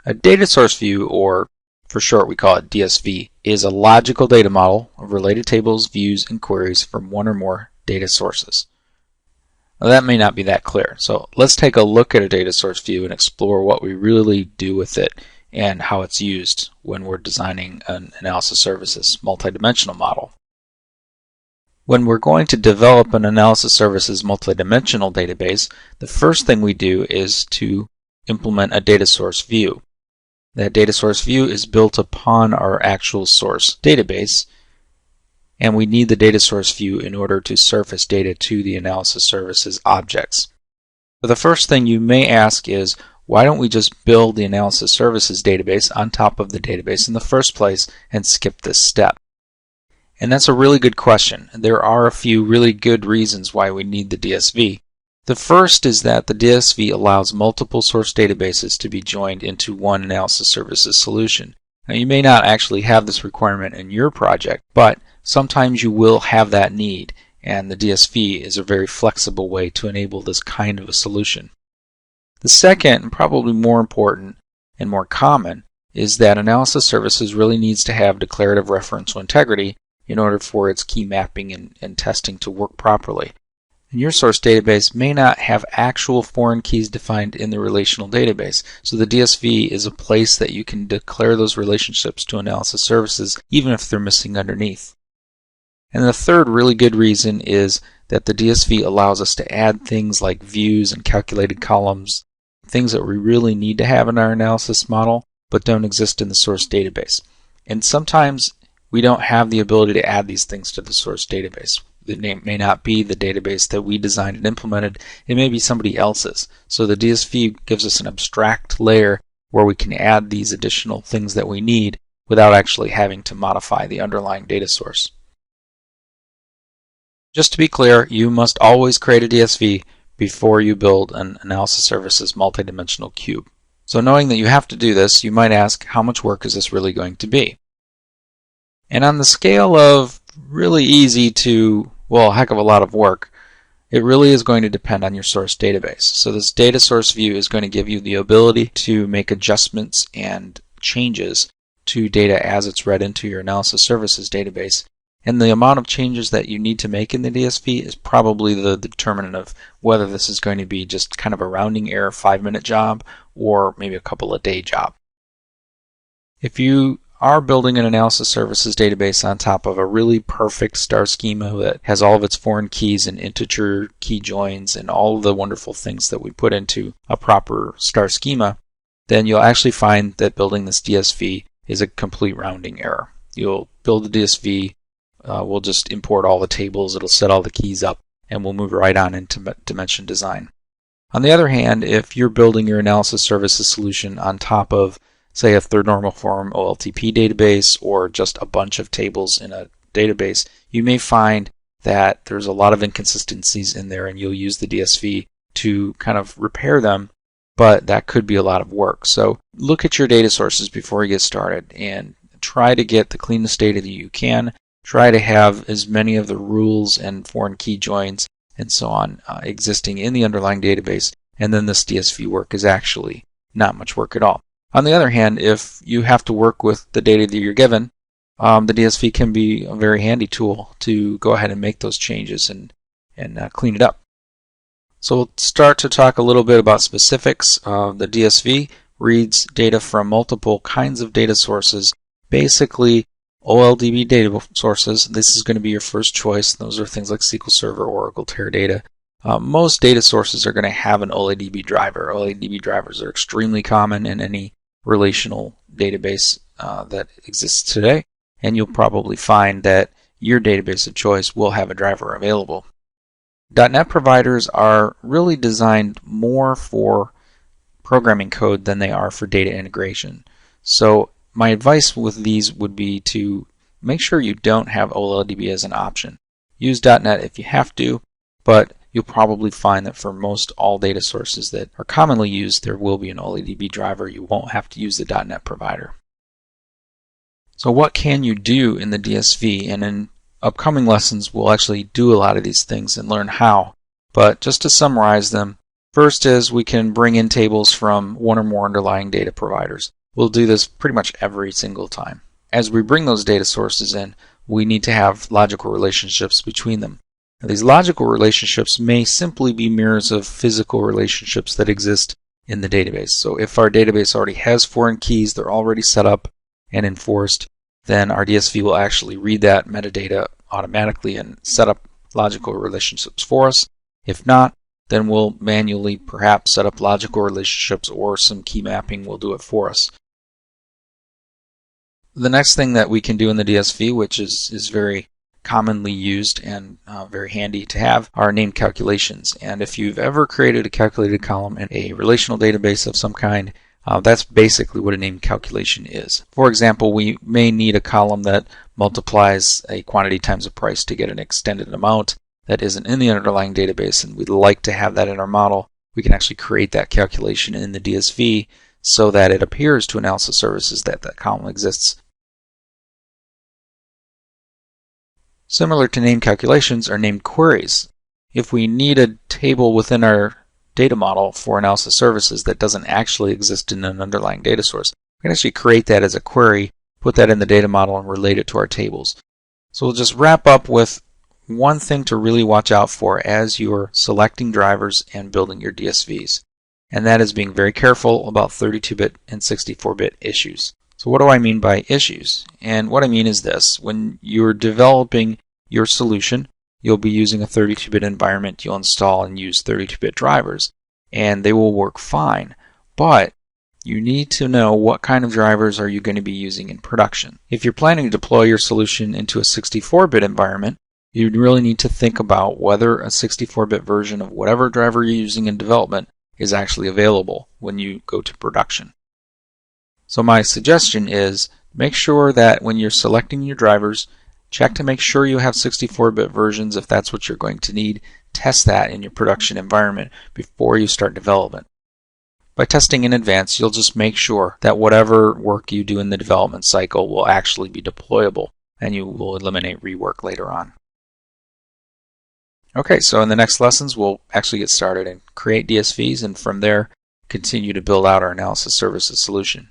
A data source view, or for short we call it DSV, is a logical data model of related tables, views, and queries from one or more data sources. Now that may not be that clear, so let's take a look at a data source view and explore what we really do with it and how it's used when we're designing an analysis services multidimensional model. When we're going to develop an analysis services multidimensional database, the first thing we do is to implement a data source view. That data source view is built upon our actual source database, and we need the data source view in order to surface data to the analysis services objects. So the first thing you may ask is, why don't we just build the analysis services database on top of the database in the first place and skip this step? And that's a really good question. There are a few really good reasons why we need the DSV. The first is that the DSV allows multiple source databases to be joined into one analysis services solution. Now, you may not actually have this requirement in your project, but sometimes you will have that need, and the DSV is a very flexible way to enable this kind of a solution. The second, and probably more important and more common, is that analysis services really needs to have declarative referential integrity in order for its key mapping and testing to work properly. And your source database may not have actual foreign keys defined in the relational database, so the DSV is a place that you can declare those relationships to analysis services even if they're missing underneath. And the third really good reason is that the DSV allows us to add things like views and calculated columns, things that we really need to have in our analysis model but don't exist in the source database. And sometimes we don't have the ability to add these things to the source database. It may not be the database that we designed and implemented. It may be somebody else's. So the DSV gives us an abstract layer where we can add these additional things that we need without actually having to modify the underlying data source. Just to be clear, you must always create a DSV before you build an analysis services multidimensional cube. So knowing that you have to do this, you might ask, how much work is this really going to be? And on the scale of really easy to, well, a heck of a lot of work, it really is going to depend on your source database. So this data source view is going to give you the ability to make adjustments and changes to data as it's read into your analysis services database. And the amount of changes that you need to make in the DSV is probably the determinant of whether this is going to be just kind of a rounding error 5-minute job or maybe a couple of day job. If you are building an analysis services database on top of a really perfect star schema that has all of its foreign keys and integer key joins and all of the wonderful things that we put into a proper star schema, then you'll actually find that building this DSV is a complete rounding error. You'll build the DSV, we'll just import all the tables, it'll set all the keys up, and we'll move right on into dimension design. On the other hand, if you're building your analysis services solution on top of, say, a third normal form OLTP database or just a bunch of tables in a database, you may find that there's a lot of inconsistencies in there and you'll use the DSV to kind of repair them, but that could be a lot of work. So look at your data sources before you get started and try to get the cleanest data that you can. Try to have as many of the rules and foreign key joins and so on existing in the underlying database, and then this DSV work is actually not much work at all. On the other hand, if you have to work with the data that you're given, the DSV can be a very handy tool to go ahead and make those changes and clean it up. So we'll start to talk a little bit about specifics. The DSV reads data from multiple kinds of data sources, basically OLDB data sources. This is going to be your first choice. Those are things like SQL Server, Oracle, Teradata. Most data sources are going to have an OLDB driver. OLDB drivers are extremely common in any relational database that exists today, and you'll probably find that your database of choice will have a driver available. .NET providers are really designed more for programming code than they are for data integration. So my advice with these would be to make sure you don't have OLDB as an option. Use .NET if you have to, but you'll probably find that for most all data sources that are commonly used, there will be an OLDB driver. You won't have to use the .NET provider. So what can you do in the DSV? And in upcoming lessons, we'll actually do a lot of these things and learn how. But just to summarize them, First is we can bring in tables from one or more underlying data providers. We'll do this pretty much every single time. As we bring those data sources in, we need to have logical relationships between them. Now, these logical relationships may simply be mirrors of physical relationships that exist in the database. So if our database already has foreign keys, they're already set up and enforced, then our DSV will actually read that metadata automatically and set up logical relationships for us. If not, then we'll manually perhaps set up logical relationships, or some key mapping will do it for us. The next thing that we can do in the DSV, which is very commonly used and very handy to have, are named calculations. And if you've ever created a calculated column in a relational database of some kind, that's basically what a named calculation is. For example, we may need a column that multiplies a quantity times a price to get an extended amount that isn't in the underlying database, and we'd like to have that in our model. We can actually create that calculation in the DSV so that it appears to analysis services that that column exists. Similar to named calculations are named queries. If we need a table within our data model for analysis services that doesn't actually exist in an underlying data source, we can actually create that as a query, put that in the data model, and relate it to our tables. So we'll just wrap up with one thing to really watch out for as you're selecting drivers and building your DSVs, and that is being very careful about 32-bit and 64-bit issues. So what do I mean by issues? And what I mean is this: when you're developing your solution, you'll be using a 32-bit environment. You'll install and use 32-bit drivers, and they will work fine. But you need to know what kind of drivers are you going to be using in production. If you're planning to deploy your solution into a 64-bit environment, you'd really need to think about whether a 64-bit version of whatever driver you're using in development is actually available when you go to production. So my suggestion is make sure that when you're selecting your drivers, check to make sure you have 64-bit versions if that's what you're going to need. Test that in your production environment before you start development. By testing in advance, you'll just make sure that whatever work you do in the development cycle will actually be deployable, and you will eliminate rework later on. Okay, so in the next lessons, we'll actually get started and create DSVs, and from there, continue to build out our analysis services solution.